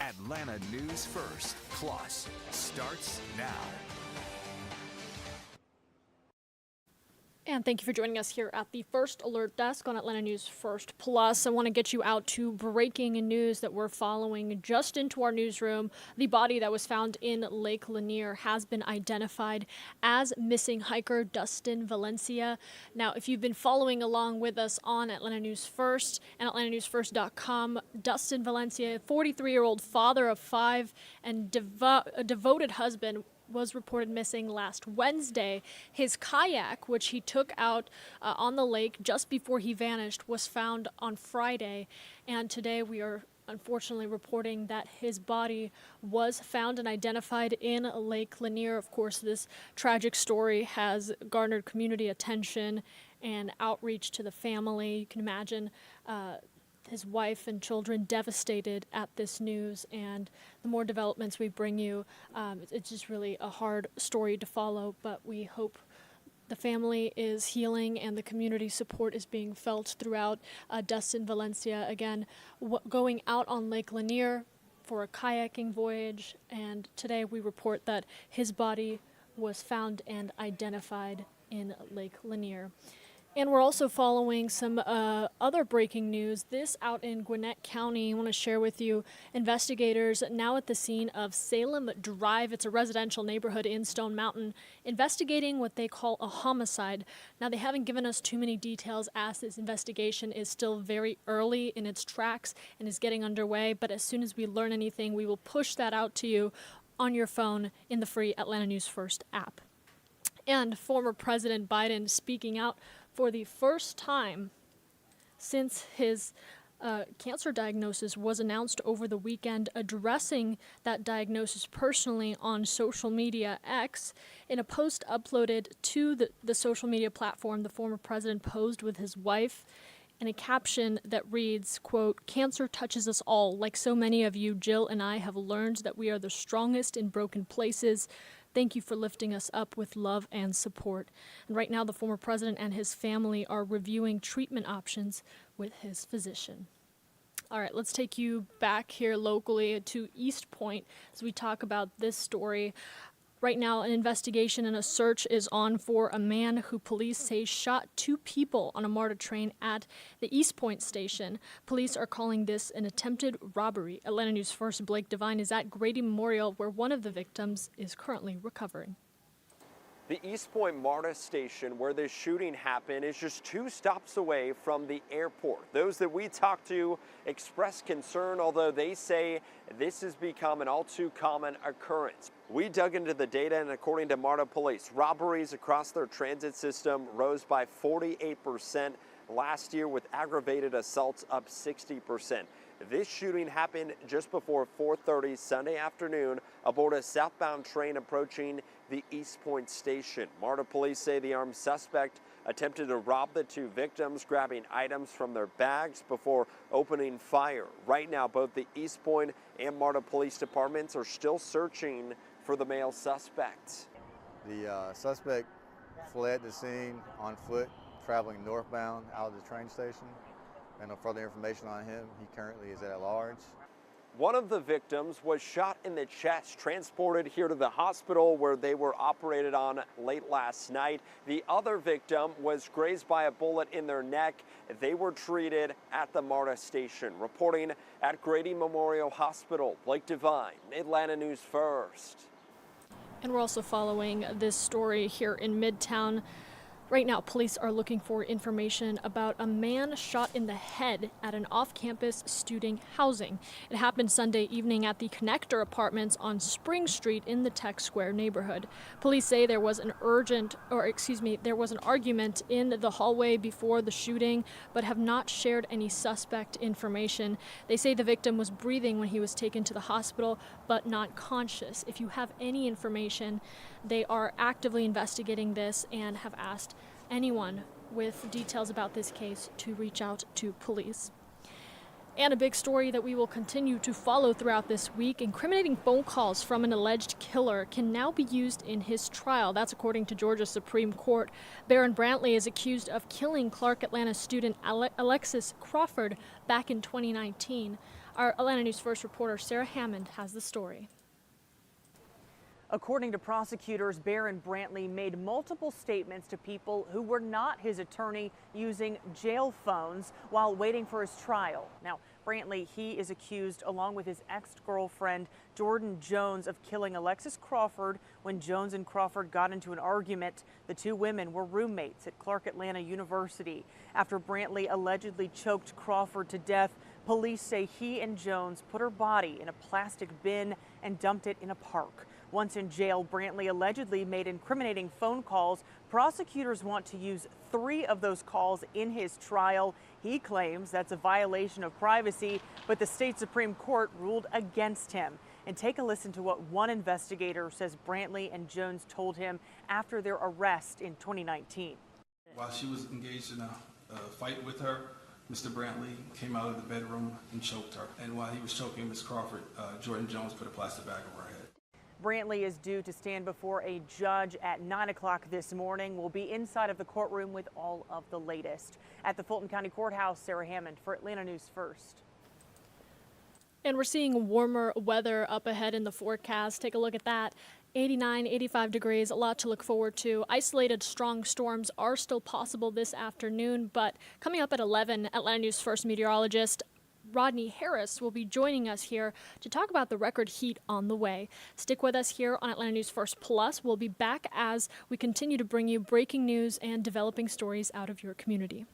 Atlanta News First Plus starts now. And thank you for joining us here at the First Alert Desk on Atlanta News First Plus. I want to get you out to breaking news that we're following just into our newsroom. The body that was found in Lake Lanier has been identified as missing hiker Dustin Valencia. Now, if you've been following along with us on Atlanta News First and AtlantaNewsFirst.com, Dustin Valencia, 43-year-old father of 5 and a devoted husband, was reported missing last Wednesday. His kayak, which he took out on the lake just before he vanished, was found on Friday. And today we are unfortunately reporting that his body was found and identified in Lake Lanier. Of course, this tragic story has garnered community attention and outreach to the family. You can imagine his wife and children devastated at this news, and the more developments we bring you, it's just really a hard story to follow, but we hope the family is healing and the community support is being felt throughout. Dustin Valencia, again, going out on Lake Lanier for a kayaking voyage, and today we report that his body was found and identified in Lake Lanier. And we're also following some other breaking news. This out in Gwinnett County. I want to share with you investigators now at the scene of Salem Drive. It's a residential neighborhood in Stone Mountain, investigating what they call a homicide. Now, they haven't given us too many details as this investigation is still very early in its tracks and is getting underway. But as soon as we learn anything, we will push that out to you on your phone in the free Atlanta News First app. And former President Biden speaking out for the first time since his cancer diagnosis was announced over the weekend, addressing that diagnosis personally on social media X. In a post uploaded to the social media platform, the former president posed with his wife in a caption that reads, quote, "Cancer touches us all. Like so many of you, Jill and I have learned that we are the strongest in broken places. Thank you for lifting us up with love and support." And right now, the former president and his family are reviewing treatment options with his physician. All right, let's take you back here locally to East Point as we talk about this story. Right now, an investigation and a search is on for a man who police say shot 2 people on a MARTA train at the East Point station. Police are calling this an attempted robbery. Atlanta News First Blake Devine is at Grady Memorial, where one of the victims is currently recovering. The East Point MARTA station where this shooting happened is just 2 stops away from the airport. Those that we talked to express concern, although they say this has become an all too common occurrence. We dug into the data, and according to MARTA police, robberies across their transit system rose by 48% last year, with aggravated assaults up 60%. This shooting happened just before 4:30 Sunday afternoon aboard a southbound train approaching the East Point station. MARTA police say the armed suspect attempted to rob the 2 victims, grabbing items from their bags before opening fire. Right now, both the East Point and MARTA police departments are still searching for the male suspect. The suspect fled the scene on foot, traveling northbound out of the train station. And no further information on him. He currently is at large. One of the victims was shot in the chest, transported here to the hospital where they were operated on late last night. The other victim was grazed by a bullet in their neck. They were treated at the MARTA station. Reporting at Grady Memorial Hospital, Blake Devine, Atlanta News First. And we're also following this story here in Midtown. Right now, police are looking for information about a man shot in the head at an off-campus student housing. It happened Sunday evening at the Connector Apartments on Spring Street in the Tech Square neighborhood. Police say there was an argument in the hallway before the shooting, but have not shared any suspect information. They say the victim was breathing when he was taken to the hospital, but not conscious. If you have any information, they are actively investigating this and have asked anyone with details about this case to reach out to police. And a big story that we will continue to follow throughout this week: incriminating phone calls from an alleged killer can now be used in his trial. That's according to Georgia Supreme Court. Barron Brantley is accused of killing Clark Atlanta student Alexis Crawford back in 2019. Our Atlanta News First reporter Sarah Hammond has the story. According to prosecutors, Baron Brantley made multiple statements to people who were not his attorney using jail phones while waiting for his trial. Now, Brantley, he is accused, along with his ex-girlfriend, Jordan Jones, of killing Alexis Crawford when Jones and Crawford got into an argument. The two women were roommates at Clark Atlanta University. After Brantley allegedly choked Crawford to death, police say he and Jones put her body in a plastic bin and dumped it in a park. Once in jail, Brantley allegedly made incriminating phone calls. Prosecutors want to use 3 of those calls in his trial. He claims that's a violation of privacy, but the state Supreme Court ruled against him. And take a listen to what one investigator says Brantley and Jones told him after their arrest in 2019. While she was engaged in a fight with her, Mr. Brantley came out of the bedroom and choked her. And while he was choking Ms. Crawford, Jordan Jones put a plastic bag over her head. Brantley is due to stand before a judge at 9 o'clock this morning. We'll be inside of the courtroom with all of the latest. At the Fulton County Courthouse, Sarah Hammond for Atlanta News First. And we're seeing warmer weather up ahead in the forecast. Take a look at that. 89, 85 degrees, a lot to look forward to. Isolated strong storms are still possible this afternoon, but coming up at 11, Atlanta News First meteorologist Rodney Harris will be joining us here to talk about the record heat on the way. Stick with us here on Atlanta News First Plus. We'll be back as we continue to bring you breaking news and developing stories out of your community.